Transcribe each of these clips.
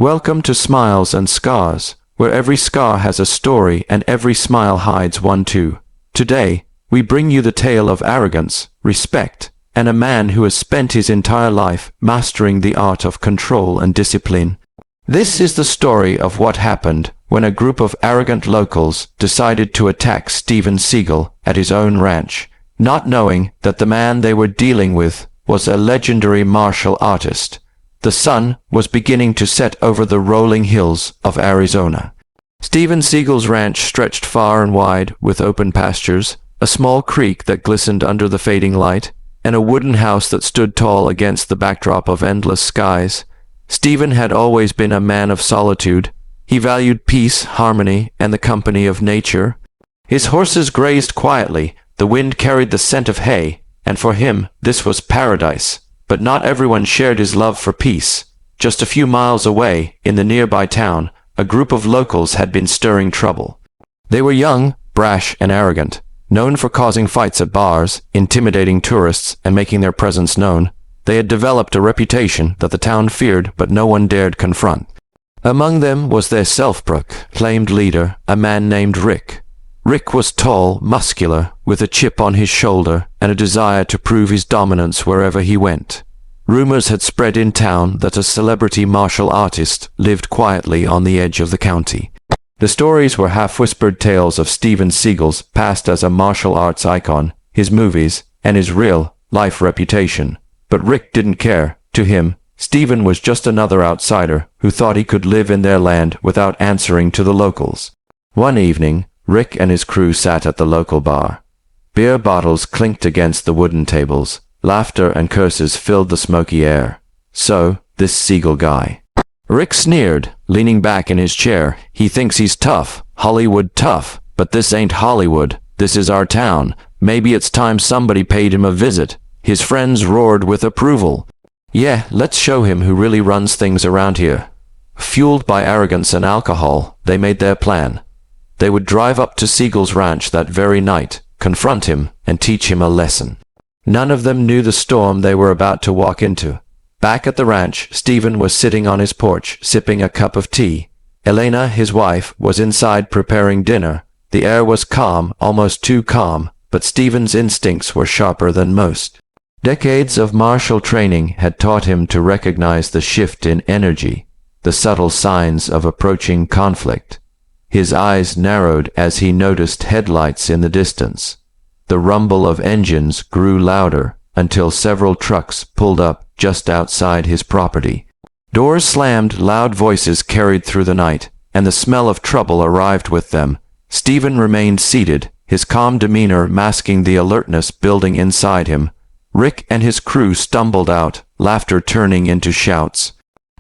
Welcome to Smiles and Scars, where every scar has a story and every smile hides one too. Today, we bring you the tale of arrogance, respect, and a man who has spent his entire life mastering the art of control and discipline. This is the story of what happened when a group of arrogant locals decided to attack Steven Seagal at his own ranch, not knowing that the man they were dealing with was a legendary martial artist. The sun was beginning to set over the rolling hills of Arizona. Steven Seagal's ranch stretched far and wide with open pastures, a small creek that glistened under the fading light, and a wooden house that stood tall against the backdrop of endless skies. Steven had always been a man of solitude. He valued peace, harmony, and the company of nature. His horses grazed quietly, the wind carried the scent of hay, and for him this was paradise. But not everyone shared his love for peace. Just a few miles away, in the nearby town, a group of locals had been stirring trouble. They were young, brash, and arrogant, known for causing fights at bars, intimidating tourists, and making their presence known. They had developed a reputation that the town feared but no one dared confront. Among them was their self-proclaimed leader, a man named Rick. Rick was tall, muscular, with a chip on his shoulder and a desire to prove his dominance wherever he went. Rumors had spread in town that a celebrity martial artist lived quietly on the edge of the county. The stories were half-whispered tales of Steven Seagal's past as a martial arts icon, his movies, and his real-life reputation. But Rick didn't care. To him, Steven was just another outsider who thought he could live in their land without answering to the locals. One evening, Rick and his crew sat at the local bar. Beer bottles clinked against the wooden tables. Laughter and curses filled the smoky air. So, this Seagal guy. Rick sneered, leaning back in his chair. He thinks he's tough, Hollywood tough, but this ain't Hollywood. This is our town. Maybe it's time somebody paid him a visit. His friends roared with approval. Yeah, let's show him who really runs things around here. Fueled by arrogance and alcohol, they made their plan. They would drive up to Seagal's ranch that very night, confront him, and teach him a lesson. None of them knew the storm they were about to walk into. Back at the ranch, Steven was sitting on his porch, sipping a cup of tea. Elena, his wife, was inside preparing dinner. The air was calm, almost too calm, but Steven's instincts were sharper than most. Decades of martial training had taught him to recognize the shift in energy, the subtle signs of approaching conflict. His eyes narrowed as he noticed headlights in the distance. The rumble of engines grew louder until several trucks pulled up just outside his property. Doors slammed, loud voices carried through the night, and the smell of trouble arrived with them. Steven remained seated, his calm demeanor masking the alertness building inside him. Rick and his crew stumbled out, laughter turning into shouts.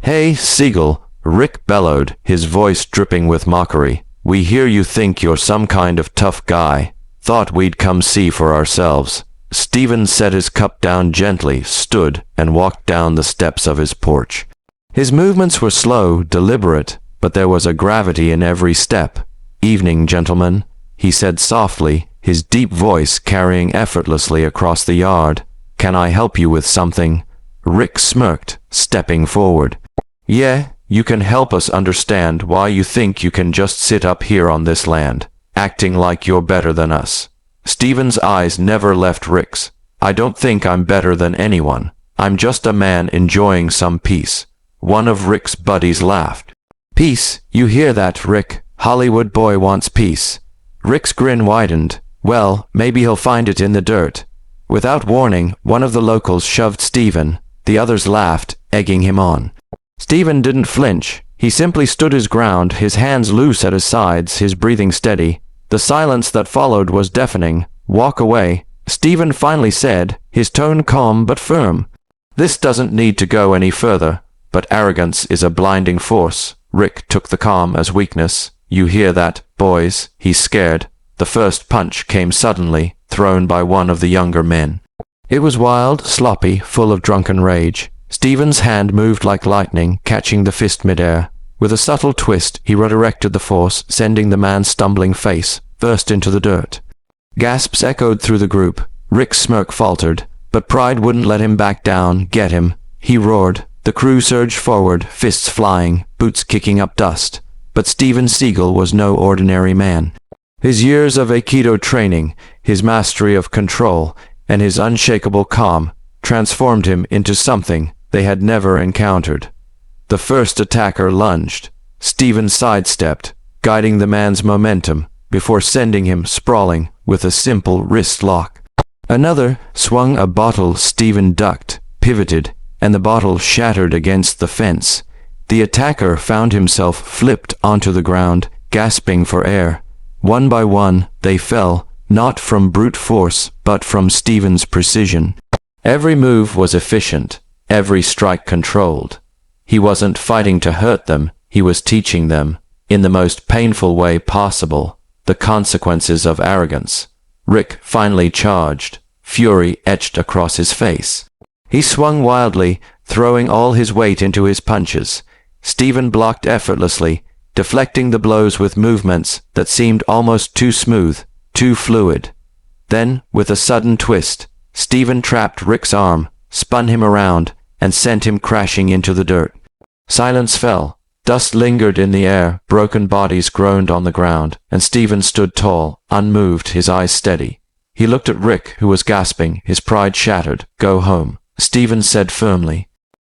"Hey, Seagal," Rick bellowed, his voice dripping with mockery. "We hear you think you're some kind of tough guy. Thought we'd come see for ourselves." Steven set his cup down gently, stood, and walked down the steps of his porch. His movements were slow, deliberate, but there was a gravity in every step. "Evening, gentlemen," he said softly, his deep voice carrying effortlessly across the yard. "Can I help you with something?" Rick smirked, stepping forward. "Yeah, you can help us understand why you think you can just sit up here on this land, acting like you're better than us." Steven's eyes never left Rick's. "I don't think I'm better than anyone. I'm just a man enjoying some peace." One of Rick's buddies laughed. "Peace? You hear that, Rick? Hollywood boy wants peace." Rick's grin widened. "Well, maybe he'll find it in the dirt." Without warning, one of the locals shoved Steven. The others laughed, egging him on. Steven didn't flinch. He simply stood his ground, his hands loose at his sides, his breathing steady. The silence that followed was deafening. "Walk away," Steven finally said, his tone calm but firm. "This doesn't need to go any further, but arrogance is a blinding force." Rick took the calm as weakness. "You hear that, boys? He's scared." The first punch came suddenly, thrown by one of the younger men. It was wild, sloppy, full of drunken rage. Steven's hand moved like lightning, catching the fist midair. With a subtle twist, he redirected the force, sending the man's stumbling face first into the dirt. Gasps echoed through the group. Rick's smirk faltered, but pride wouldn't let him back down. "Get him," he roared. The crew surged forward, fists flying, boots kicking up dust. But Steven Seagal was no ordinary man. His years of Aikido training, his mastery of control, and his unshakable calm transformed him into something they had never encountered. The first attacker lunged. Steven sidestepped, guiding the man's momentum before sending him sprawling with a simple wrist lock. Another swung a bottle. Steven ducked, pivoted, and the bottle shattered against the fence. The attacker found himself flipped onto the ground, gasping for air. One by one, they fell, not from brute force, but from Steven's precision. Every move was efficient, every strike controlled. He wasn't fighting to hurt them, he was teaching them, in the most painful way possible, the consequences of arrogance. Rick finally charged, fury etched across his face. He swung wildly, throwing all his weight into his punches. Steven blocked effortlessly, deflecting the blows with movements that seemed almost too smooth, too fluid. Then, with a sudden twist, Steven trapped Rick's arm, spun him around, and sent him crashing into the dirt. Silence fell. Dust lingered in the air, broken bodies groaned on the ground, and Steven stood tall, unmoved, his eyes steady. He looked at Rick, who was gasping, his pride shattered. "Go home," Steven said firmly.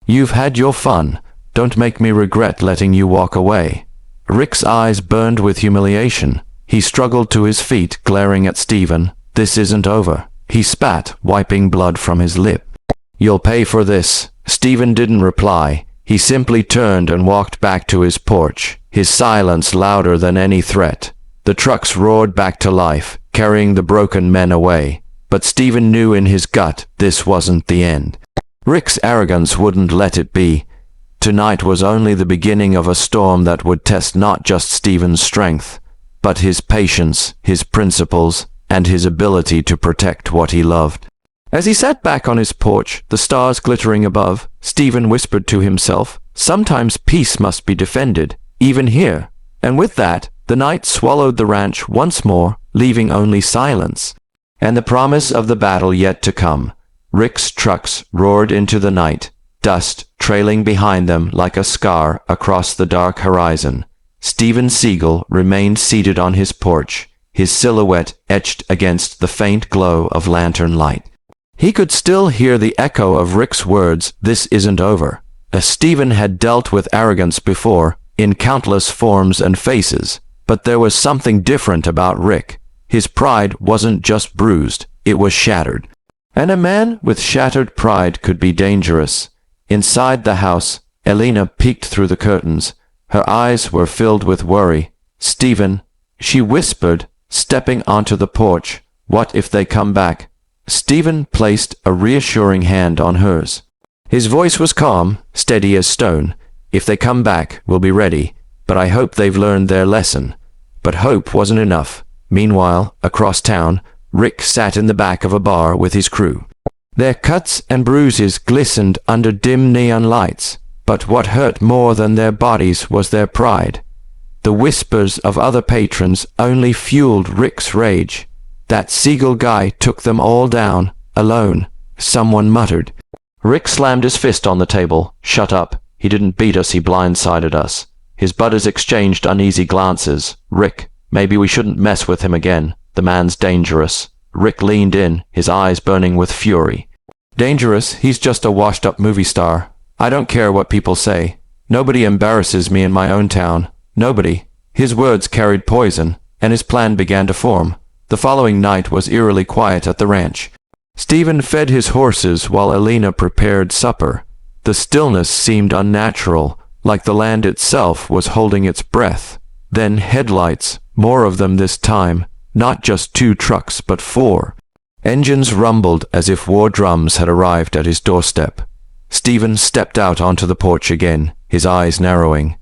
"You've had your fun. Don't make me regret letting you walk away." Rick's eyes burned with humiliation. He struggled to his feet, glaring at Steven. "This isn't over," he spat, wiping blood from his lip. "You'll pay for this." Steven didn't reply. He simply turned and walked back to his porch, his silence louder than any threat. The trucks roared back to life, carrying the broken men away. But Steven knew in his gut this wasn't the end. Rick's arrogance wouldn't let it be. Tonight was only the beginning of a storm that would test not just Steven's strength, but his patience, his principles, and his ability to protect what he loved. As he sat back on his porch, the stars glittering above, Steven whispered to himself, "Sometimes peace must be defended, even here." And with that, the night swallowed the ranch once more, leaving only silence, and the promise of the battle yet to come. Rick's trucks roared into the night, dust trailing behind them like a scar across the dark horizon. Steven Seagal remained seated on his porch, his silhouette etched against the faint glow of lantern light. He could still hear the echo of Rick's words, "This isn't over." As Steven had dealt with arrogance before, in countless forms and faces, but there was something different about Rick. His pride wasn't just bruised, it was shattered. And a man with shattered pride could be dangerous. Inside the house, Elena peeked through the curtains. Her eyes were filled with worry. "Steven," she whispered, stepping onto the porch, "what if they come back?" Steven placed a reassuring hand on hers. His voice was calm, steady as stone. "If they come back, we'll be ready, but I hope they've learned their lesson." But hope wasn't enough. Meanwhile, across town, Rick sat in the back of a bar with his crew. Their cuts and bruises glistened under dim neon lights, but what hurt more than their bodies was their pride. The whispers of other patrons only fueled Rick's rage. "That Seagal guy took them all down, alone," someone muttered. Rick slammed his fist on the table. "Shut up. He didn't beat us, he blindsided us." His buddies exchanged uneasy glances. "Rick, maybe we shouldn't mess with him again. The man's dangerous." Rick leaned in, his eyes burning with fury. "Dangerous? He's just a washed-up movie star. I don't care what people say. Nobody embarrasses me in my own town. Nobody." His words carried poison, and his plan began to form. The following night was eerily quiet at the ranch. Steven fed his horses while Elena prepared supper. The stillness seemed unnatural, like the land itself was holding its breath. Then headlights, more of them this time, not just 2 trucks but 4. Engines rumbled as if war drums had arrived at his doorstep. Steven stepped out onto the porch again, his eyes narrowing.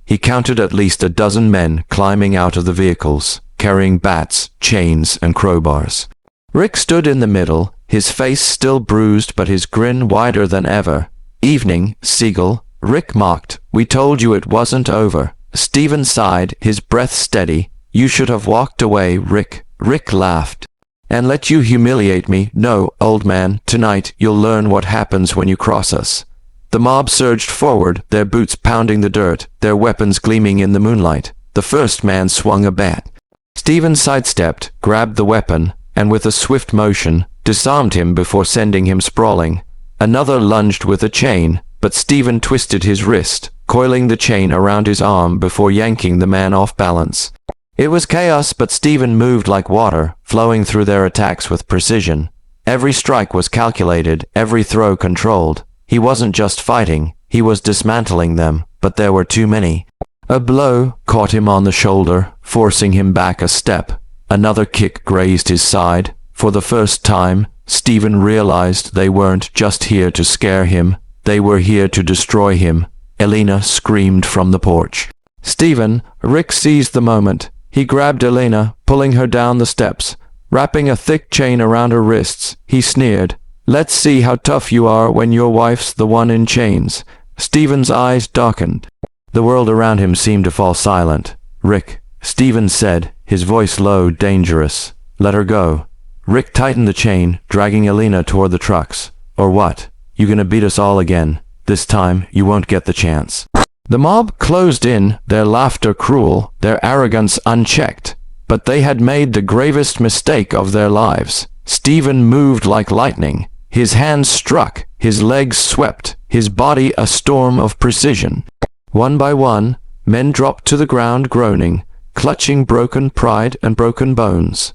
He counted at least a dozen men climbing out of the vehicles, carrying bats, chains, and crowbars. Rick stood in the middle, his face still bruised but his grin wider than ever. "Evening, Seagal," Rick mocked. "We told you it wasn't over." Steven sighed, his breath steady. "You should have walked away, Rick." Rick laughed. "And let you humiliate me? No, old man, tonight you'll learn what happens when you cross us." The The mob surged forward, their boots pounding the dirt, their weapons gleaming in the moonlight. The first man swung a bat. Steven sidestepped, grabbed the weapon, and with a swift motion, disarmed him before sending him sprawling. Another lunged with a chain, but Steven twisted his wrist, coiling the chain around his arm before yanking the man off balance. It was chaos, but Steven moved like water, flowing through their attacks with precision. Every strike was calculated, every throw controlled. He wasn't just fighting, he was dismantling them, but there were too many. A blow caught him on the shoulder, forcing him back a step. Another kick grazed his side. For the first time, Steven realized they weren't just here to scare him, they were here to destroy him. Elena screamed from the porch. Steven, Rick seized the moment. He grabbed Elena, pulling her down the steps. Wrapping a thick chain around her wrists, he sneered, "Let's see how tough you are when your wife's the one in chains." Steven's eyes darkened. The world around him seemed to fall silent. "Rick," Steven said, his voice low, dangerous. "Let her go." Rick tightened the chain, dragging Elena toward the trucks. "Or what? You gonna beat us all again? This time, you won't get the chance." The mob closed in, their laughter cruel, their arrogance unchecked. But they had made the gravest mistake of their lives. Steven moved like lightning. His hands struck, his legs swept, his body a storm of precision. One by one, men dropped to the ground groaning, clutching broken pride and broken bones.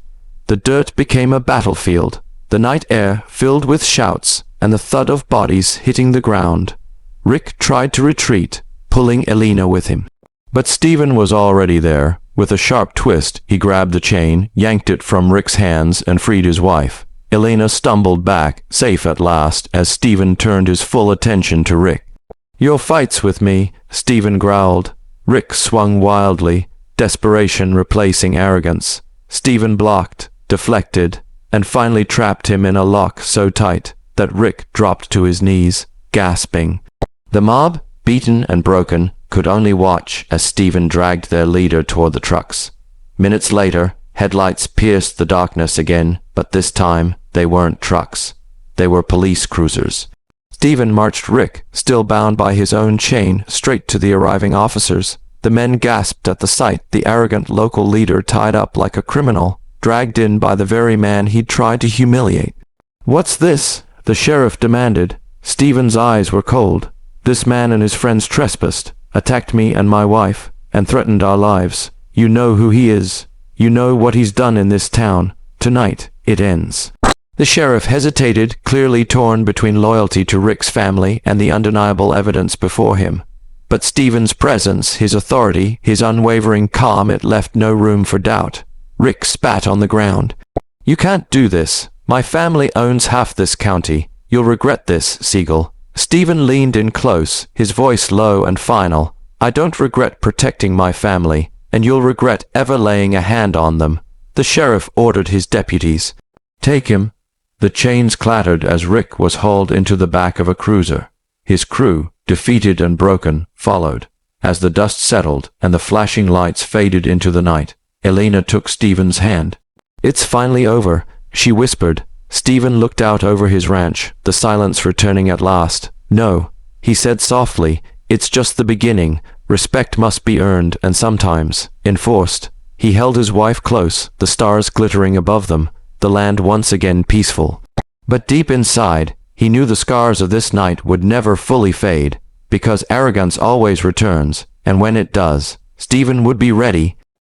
The dirt became a battlefield, the night air filled with shouts and the thud of bodies hitting the ground. Rick tried to retreat, pulling Elena with him. But Steven was already there. With a sharp twist, he grabbed the chain, yanked it from Rick's hands, and freed his wife. Elena stumbled back, safe at last, as Steven turned his full attention to Rick. "Your fight's with me," Steven growled. Rick swung wildly, desperation replacing arrogance. Steven blocked, deflected, and finally trapped him in a lock so tight that Rick dropped to his knees, gasping. The mob, beaten and broken, could only watch as Steven dragged their leader toward the trucks. Minutes later, headlights pierced the darkness again, but this time they weren't trucks. They were police cruisers. Steven marched Rick, still bound by his own chain, straight to the arriving officers. The men gasped at the sight, the arrogant local leader tied up like a criminal, dragged in by the very man he'd tried to humiliate. "What's this?" the sheriff demanded. Steven's eyes were cold. "This man and his friends trespassed, attacked me and my wife, and threatened our lives. You know who he is. You know what he's done in this town. Tonight, it ends." The sheriff hesitated, clearly torn between loyalty to Rick's family and the undeniable evidence before him. But Steven's presence, his authority, his unwavering calm, it left no room for doubt. Rick spat on the ground. "You can't do this. My family owns half this county. You'll regret this, Seagal." Steven leaned in close, his voice low and final. "I don't regret protecting my family, and you'll regret ever laying a hand on them." The sheriff ordered his deputies. "Take him." The chains clattered as Rick was hauled into the back of a cruiser. His crew, defeated and broken, followed. As the dust settled and the flashing lights faded into the night, Elena took Steven's hand. "It's finally over," she whispered. Steven looked out over his ranch, the silence returning at last. "No," he said softly, "it's just the beginning. Respect must be earned and sometimes enforced." He held his wife close, the stars glittering above them, the land once again peaceful. But deep inside, he knew the scars of this night would never fully fade, because arrogance always returns, and when it does, Steven would be ready,